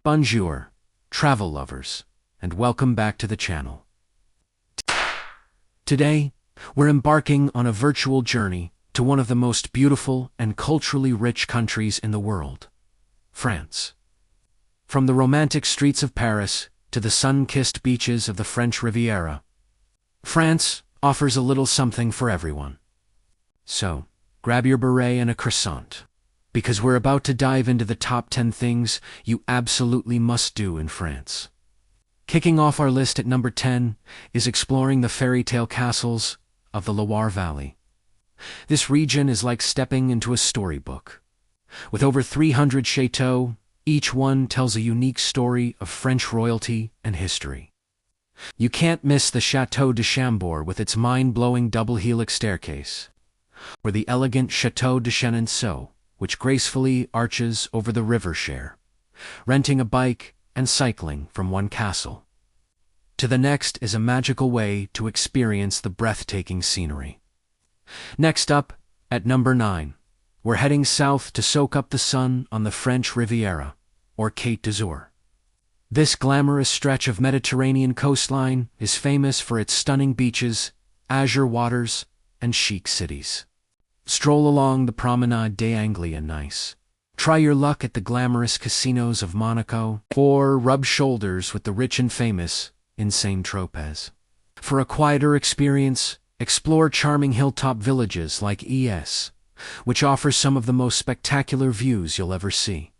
Bonjour, travel lovers, and welcome back to the channel. Today, we're embarking on a virtual journey to one of the most beautiful and culturally rich countries in the world, France. From the romantic streets of Paris to the sun-kissed beaches of the French Riviera, France offers a little something for everyone. So, grab your beret and a croissant, because we're about to dive into the top 10 things you absolutely must do in France. Kicking off our list at number 10 is exploring the fairy tale castles of the Loire Valley. This region is like stepping into a storybook. With over 300 chateaux, each one tells a unique story of French royalty and history. You can't miss the Château de Chambord with its mind-blowing double helix staircase, or the elegant Château de Chenonceau, which gracefully arches over the river Cher, renting a bike and cycling from one castle to the next is a magical way to experience the breathtaking scenery. Next up, at number 9, we're heading south to soak up the sun on the French Riviera, or Côte d'Azur. This glamorous stretch of Mediterranean coastline is famous for its stunning beaches, azure waters, and chic cities. Stroll along the Promenade des Anglais Nice. Try your luck at the glamorous casinos of Monaco, or rub shoulders with the rich and famous in Saint-Tropez. For a quieter experience, explore charming hilltop villages like Es, which offers some of the most spectacular views you'll ever see.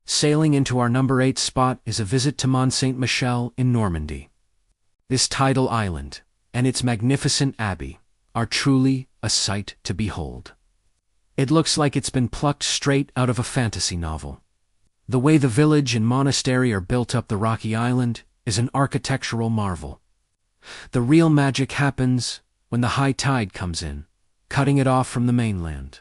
Sailing into our number 8 spot is a visit to Mont Saint-Michel in Normandy. This tidal island, and its magnificent abbey, are truly a sight to behold. It looks like it's been plucked straight out of a fantasy novel. The way the village and monastery are built up the rocky island is an architectural marvel. The real magic happens when the high tide comes in, cutting it off from the mainland.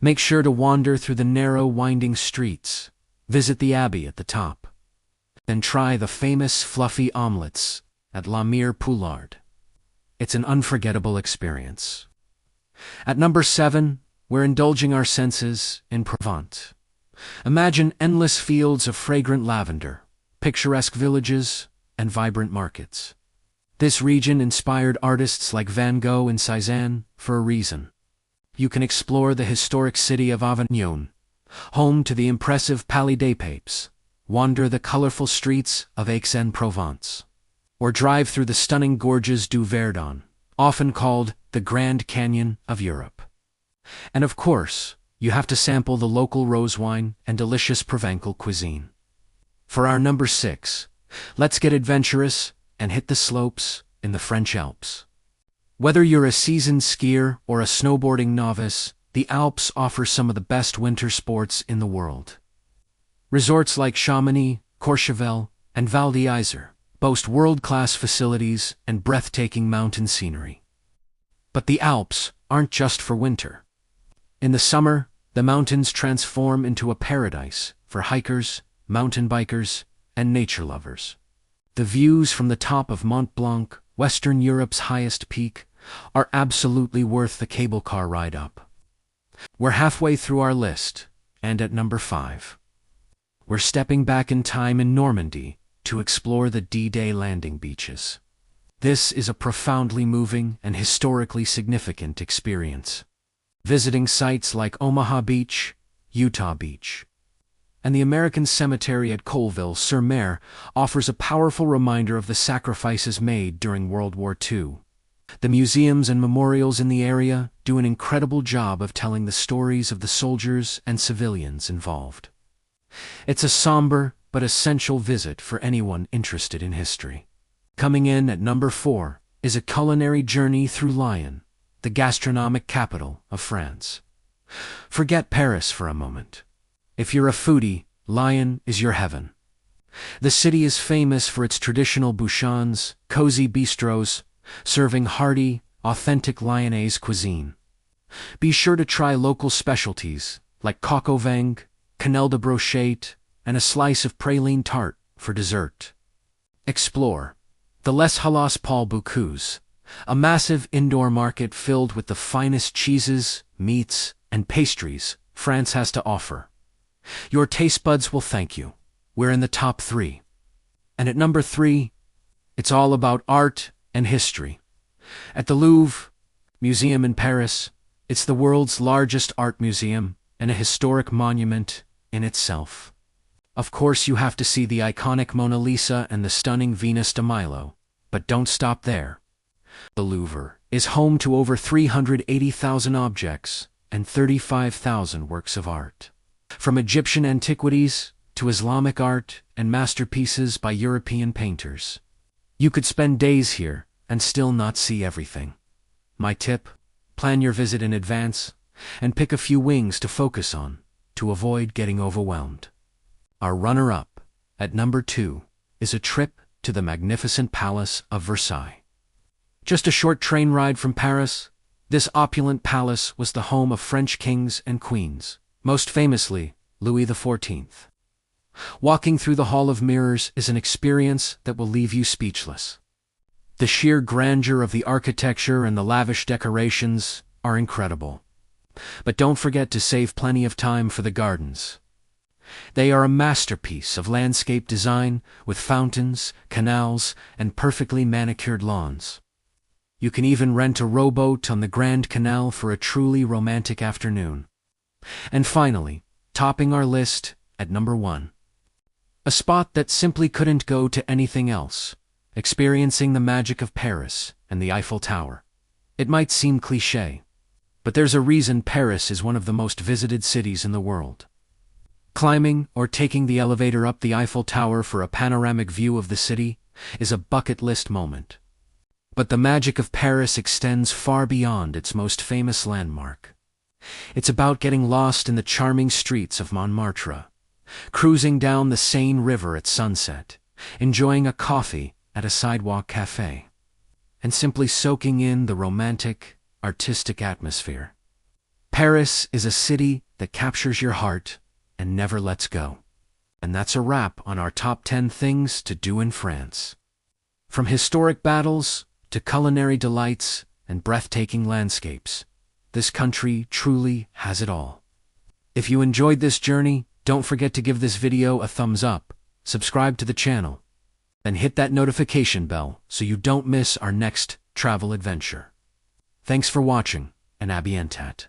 Make sure to wander through the narrow, winding streets, visit the abbey at the top, then try the famous fluffy omelets at La Mere Poulard. It's an unforgettable experience. At number 7, we're indulging our senses in Provence. Imagine endless fields of fragrant lavender, picturesque villages, and vibrant markets. This region inspired artists like Van Gogh and Cézanne for a reason. You can explore the historic city of Avignon, home to the impressive Palais des Papes, wander the colorful streets of Aix-en-Provence, or drive through the stunning gorges du Verdon, often called the Grand Canyon of Europe. And of course, you have to sample the local rose wine and delicious Provençal cuisine. For our number 6, let's get adventurous and hit the slopes in the French Alps. Whether you're a seasoned skier or a snowboarding novice, the Alps offer some of the best winter sports in the world. Resorts like Chamonix, Courchevel, and Val d'Isère boast world-class facilities and breathtaking mountain scenery. But the Alps aren't just for winter. In the summer, the mountains transform into a paradise for hikers, mountain bikers, and nature lovers. The views from the top of Mont Blanc, Western Europe's highest peak, are absolutely worth the cable car ride up. We're halfway through our list, and at number 5, we're stepping back in time in Normandy to explore the D-Day landing beaches. This is a profoundly moving and historically significant experience. Visiting sites like Omaha Beach, Utah Beach, and the American Cemetery at Colville-sur-Mer offers a powerful reminder of the sacrifices made during World War II. The museums and memorials in the area do an incredible job of telling the stories of the soldiers and civilians involved. It's a somber but essential visit for anyone interested in history. Coming in at number 4 is a culinary journey through Lyon, the gastronomic capital of France. Forget Paris for a moment. If you're a foodie, Lyon is your heaven. The city is famous for its traditional bouchons, cozy bistros, serving hearty, authentic Lyonnaise cuisine. Be sure to try local specialties like coq au vin, quenelle de brochette, and a slice of praline tart for dessert. Explore the Les Halles Paul Bocuse, a massive indoor market filled with the finest cheeses, meats, and pastries France has to offer. Your taste buds will thank you. we're in the top 3. And at number 3, it's all about art and history. At the Louvre Museum in Paris, it's the world's largest art museum and a historic monument in itself. Of course, you have to see the iconic Mona Lisa and the stunning Venus de Milo. But don't stop there. The Louvre is home to over 380,000 objects and 35,000 works of art. From Egyptian antiquities to Islamic art and masterpieces by European painters. You could spend days here and still not see everything. My tip: plan your visit in advance and pick a few wings to focus on to avoid getting overwhelmed. Our runner-up, at number 2, is a trip to the magnificent Palace of Versailles. Just a short train ride from Paris, this opulent palace was the home of French kings and queens, most famously Louis XIV. Walking through the Hall of Mirrors is an experience that will leave you speechless. The sheer grandeur of the architecture and the lavish decorations are incredible. But don't forget to save plenty of time for the gardens. They are a masterpiece of landscape design with fountains, canals, and perfectly manicured lawns. You can even rent a rowboat on the Grand Canal for a truly romantic afternoon. And finally, topping our list at number 1. A spot that simply couldn't go to anything else, experiencing the magic of Paris and the Eiffel Tower. It might seem cliché, but there's a reason Paris is one of the most visited cities in the world. Climbing or taking the elevator up the Eiffel Tower for a panoramic view of the city is a bucket list moment. But the magic of Paris extends far beyond its most famous landmark. It's about getting lost in the charming streets of Montmartre, cruising down the Seine River at sunset, enjoying a coffee at a sidewalk cafe, and simply soaking in the romantic, artistic atmosphere. Paris is a city that captures your heart and never lets go. And that's a wrap on our top 10 things to do in France. From historic battles to culinary delights and breathtaking landscapes, this country truly has it all. If you enjoyed this journey, don't forget to give this video a thumbs up, subscribe to the channel, and hit that notification bell so you don't miss our next travel adventure. Thanks for watching, and à bientôt.